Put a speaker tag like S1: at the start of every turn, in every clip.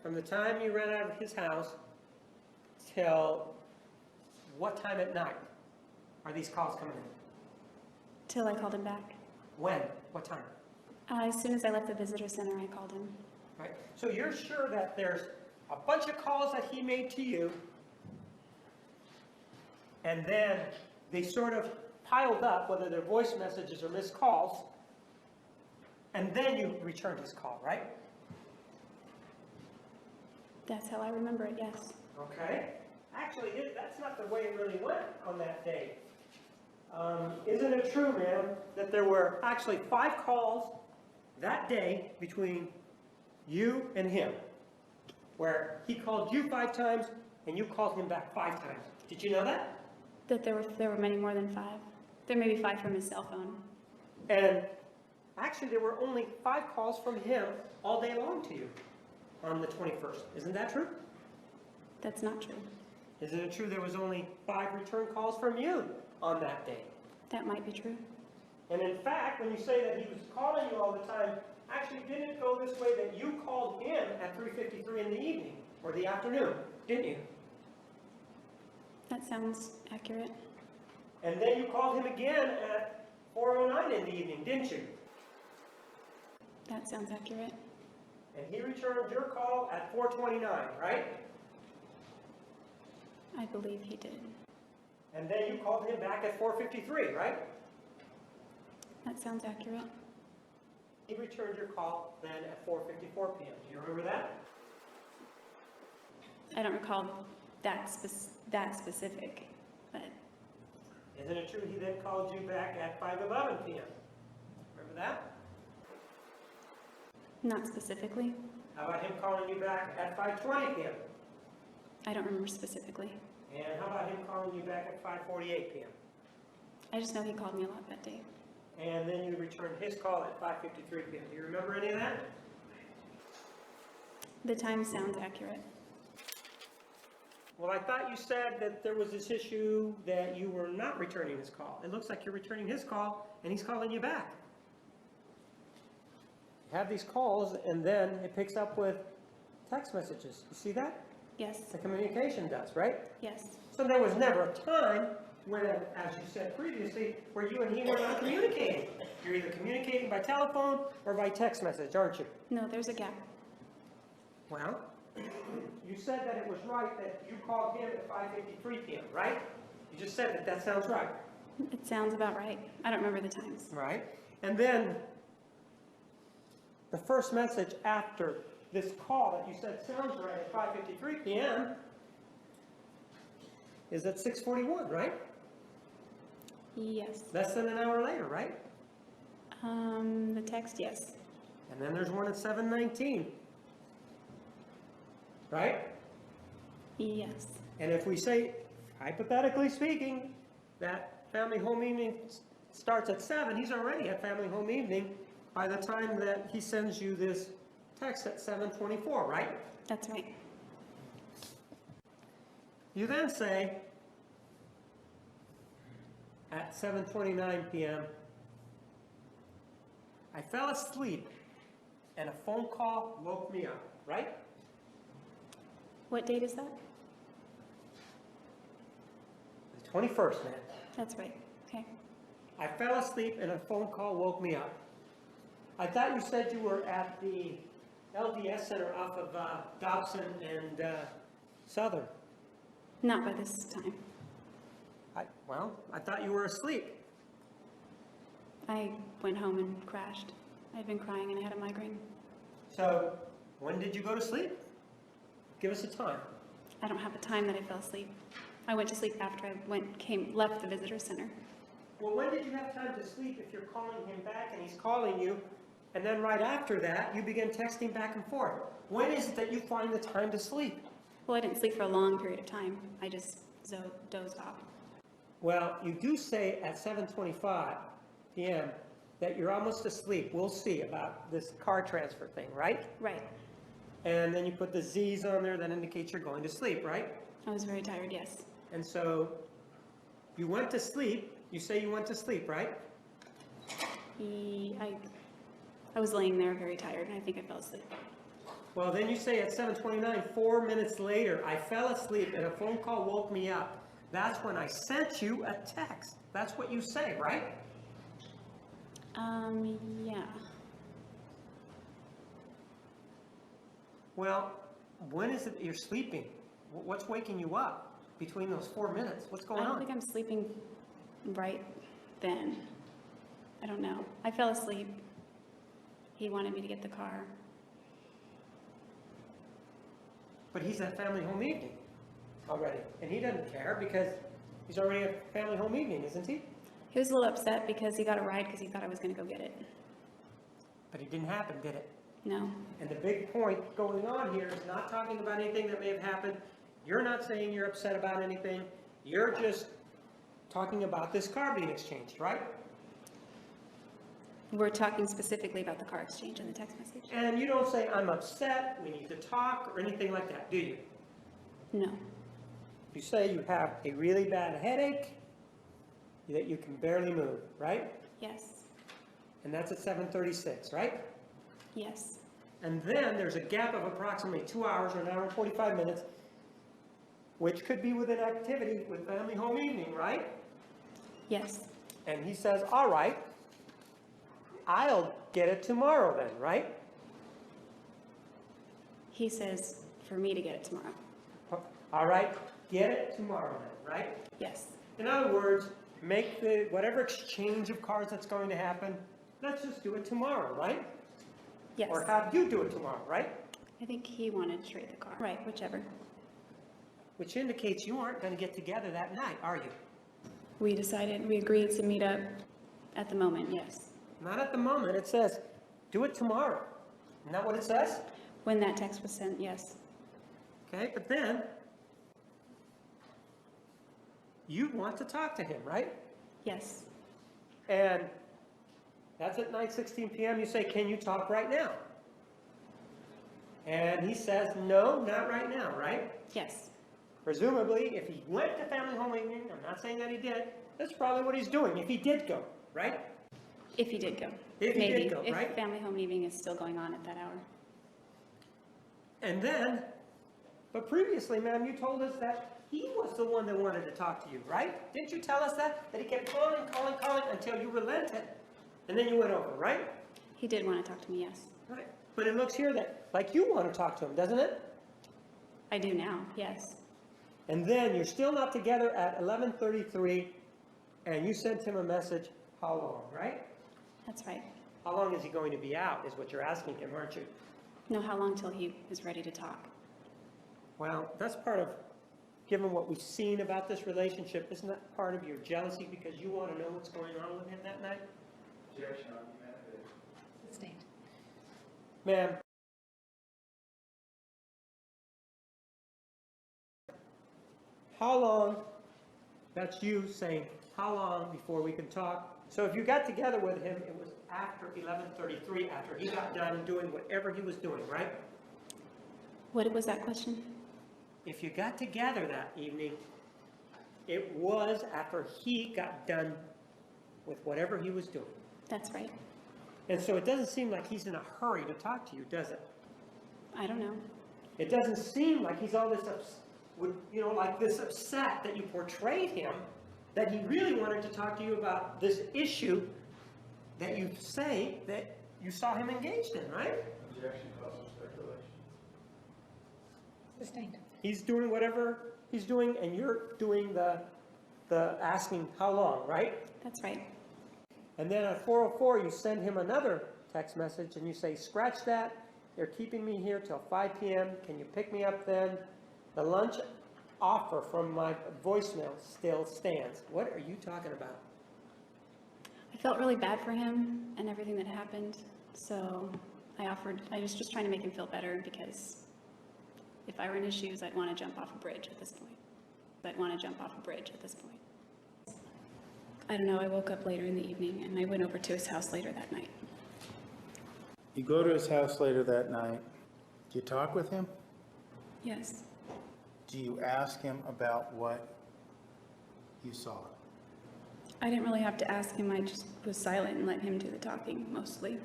S1: from the time you ran out of his house till what time at night are these calls coming in?
S2: Till I called him back.
S1: When? What time?
S2: As soon as I left the visitor center, I called him.
S1: Right. So you're sure that there's a bunch of calls that he made to you, and then they sort of piled up, whether they're voice messages or missed calls, and then you returned his call, right?
S2: That's how I remember it, yes.
S1: Okay. Actually, that's not the way it really went on that day. Isn't it true, ma'am, that there were actually 5 calls that day between you and him, where he called you 5 times and you called him back 5 times? Did you know that?
S2: That there were many more than 5. There may be 5 from his cell phone.
S1: And actually, there were only 5 calls from him all day long to you on the 21st. Isn't that true?
S2: That's not true.
S1: Isn't it true there was only 5 return calls from you on that day?
S2: That might be true.
S1: And in fact, when you say that he was calling you all the time, actually didn't it go this way that you called him at 3:53 in the evening or the afternoon, didn't you?
S2: That sounds accurate.
S1: And then you called him again at 4:09 in the evening, didn't you?
S2: That sounds accurate.
S1: And he returned your call at 4:29, right?
S2: I believe he did.
S1: And then you called him back at 4:53, right?
S2: That sounds accurate.
S1: He returned your call then at 4:54 p.m. Do you remember that?
S2: I don't recall that specific, but
S1: Isn't it true he then called you back at 5:11 p.m.? Remember that?
S2: not specifically.
S1: How about him calling you back at 5:20 p.m.?
S2: I don't remember specifically.
S1: And how about him calling you back at 5:48 p.m.?
S2: I just know he called me a lot that day.
S1: And then you returned his call at 5:53 p.m. Do you remember any of that?
S2: The time sounds accurate.
S1: Well, I thought you said that there was this issue that you were not returning his call. It looks like you're returning his call, and he's calling you back. You have these calls, and then it picks up with text messages. You see that?
S2: Yes.
S1: The communication does, right?
S2: Yes.
S1: So there was never a time when, as you said previously, where you and he were not communicating. You're either communicating by telephone or by text message, aren't you?
S2: No, there's a gap.
S1: Well, you said that it was right that you called him at 5:53 p.m., right? You just said that. That sounds right.
S2: It sounds about right. I don't remember the times.
S1: Right. And then the first message after this call that you said sounds right at 5:53 p.m. is at 6:41, right?
S2: Yes.
S1: Less than an hour later, right?
S2: The text, yes.
S1: And then there's one at 7:19, right?
S2: Yes.
S1: And if we say, hypothetically speaking, that family home evening starts at 7, he's already at family home evening by the time that he sends you this text at 7:24, right?
S2: That's right.
S1: You then say, at 7:29 p.m., I fell asleep and a phone call woke me up, right?
S2: What date is that?
S1: The 21st, man.
S2: That's right. Okay.
S1: I fell asleep and a phone call woke me up. I thought you said you were at the LDS Center off of Dobson and Southern.
S2: Not by this time.
S1: I thought you were asleep.
S2: I went home and crashed. I'd been crying and I had a migraine.
S1: So, when did you go to sleep? Give us a time.
S2: I don't have a time that I fell asleep. I went to sleep after I left the visitor center.
S1: Well, when did you have time to sleep if you're calling him back and he's calling you, and then right after that, you begin texting back and forth? When is it that you find the time to sleep?
S2: Well, I didn't sleep for a long period of time. I just dozed off.
S1: Well, you do say at 7:25 p.m. that you're almost asleep. We'll see about this car transfer thing, right?
S2: Right.
S1: And then you put the Z's on there that indicates you're going to sleep, right?
S2: I was very tired, yes.
S1: And so you went to sleep. You say you went to sleep, right?
S2: I was laying there very tired and I think I fell asleep.
S1: Well, then you say at 7:29, 4 minutes later, I fell asleep and a phone call woke me up. That's when I sent you a text. That's what you say, right?
S2: Yeah.
S1: Well, when is it that you're sleeping? What's waking you up between those 4 minutes? What's going
S2: I don't
S1: on?
S2: think I'm sleeping right then. I don't know. I fell asleep. He wanted me to get the car.
S1: But he's at family home evening already, and he doesn't care because he's already at family home evening, isn't he?
S2: He was a little upset because he got a ride because he thought I was going to go get it.
S1: But it didn't happen, did it?
S2: No.
S1: And the big point going on here is not talking about anything that may have happened. You're not saying you're upset about anything. You're just talking about this car being exchanged, right?
S2: We're talking specifically about the car exchange in the text message.
S1: And you don't say, I'm upset, we need to talk, or anything like that, do you?
S2: No.
S1: You say you have a really bad headache, that you can barely move, right?
S2: Yes.
S1: And that's at 7:36, right?
S2: Yes.
S1: And then there's a gap of approximately 2 hours or an hour and 45 minutes, which could be with an activity with family home evening, right?
S2: Yes.
S1: And he says, all right, I'll get it tomorrow then, right?
S2: He says for me to get it tomorrow.
S1: All right, get it tomorrow then, right?
S2: Yes.
S1: In other words, make the, whatever exchange of cars that's going to happen, let's just do it tomorrow, right?
S2: Yes.
S1: Or have you do it tomorrow, right?
S2: I think he wanted to trade the car. Right, whichever.
S1: Which indicates you aren't going to get together that night, are you?
S2: We agreed to meet up at the moment, yes.
S1: Not at the moment. It says, do it tomorrow. Isn't that what it says?
S2: When that text was sent, yes.
S1: Okay, but then you want to talk to him, right?
S2: Yes.
S1: And that's at 9:16 p.m. You say, can you talk right now? And he says, no, not right now, right?
S2: Yes.
S1: Presumably, if he went to family home evening, I'm not saying that he did, that's probably what he's doing, if he did go, right?
S2: If he did go.
S1: If he
S2: Maybe.
S1: did go, right?
S2: If family home evening is still going on at that hour.
S1: And then, but previously, ma'am, you told us that he was the one that wanted to talk to you, right? Didn't you tell us that? That he kept calling until you relented. And then you went over, right?
S2: He did want to talk to me, yes.
S1: Right. But it looks here that, like you want to talk to him, doesn't it?
S2: I do now, yes.
S1: And then you're still not together at 11:33, and you sent him a message, how long, right?
S2: That's right.
S1: How long is he going to be out, is what you're asking him, aren't you?
S2: No, how long till he is ready to talk?
S1: Well, that's part of, given what we've seen about this relationship, isn't that part of your jealousy because you want to know what's going on with him that night?
S3: Objection, argumentative.
S4: Sustained.
S1: Ma'am, how long, that's you saying, how long before we can talk? So if you got together with him, it was after 11:33, after he got done doing whatever he was doing, right?
S2: What was that question?
S1: If you got together that evening, it was after he got done with whatever he was doing.
S2: That's right.
S1: And so it doesn't seem like he's in a hurry to talk to you, does it?
S2: I don't know.
S1: It doesn't seem like he's all this, like this upset that you portrayed him, that he really wanted to talk to you about this issue that you say that you saw him engaged in, right?
S3: Objection, cause for speculation.
S4: Sustained.
S1: He's doing whatever he's doing, and you're doing the asking how long, right?
S2: That's right.
S1: And then at 4:04, you send him another text message, and you say, scratch that. They're keeping me here till 5 p.m. Can you pick me up then? The lunch offer from my voicemail still stands. What are you talking about?
S2: I felt really bad for him and everything that happened, so I was just trying to make him feel better because if I were in his shoes, I'd want to jump off a bridge at this point. I don't know, I woke up later in the evening and I went over to his house later that night.
S5: You go to his house later that night. Do you talk with him?
S2: Yes.
S5: Do you ask him about what you saw?
S2: I didn't really have to ask him, I just was silent and let him do the talking mostly.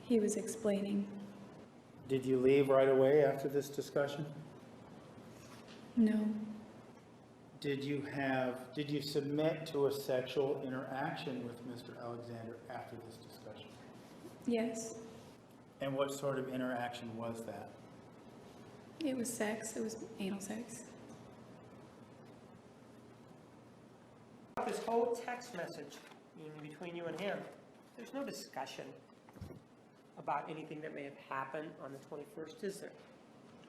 S2: He was explaining.
S5: Did you leave right away after this discussion?
S2: No.
S5: Did you submit to a sexual interaction with Mr. Alexander after this discussion?
S2: Yes.
S5: And what sort of interaction was that?
S2: It was sex. It was anal sex.
S1: This whole text message between you and him, there's no discussion about anything that may have happened on the 21st, is there?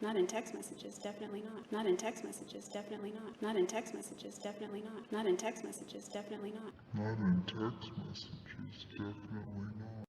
S2: Not in text messages, definitely not. Not in text messages, definitely not. Not in text messages, definitely not. Not in text messages, definitely not.
S4: Not in text messages, definitely not.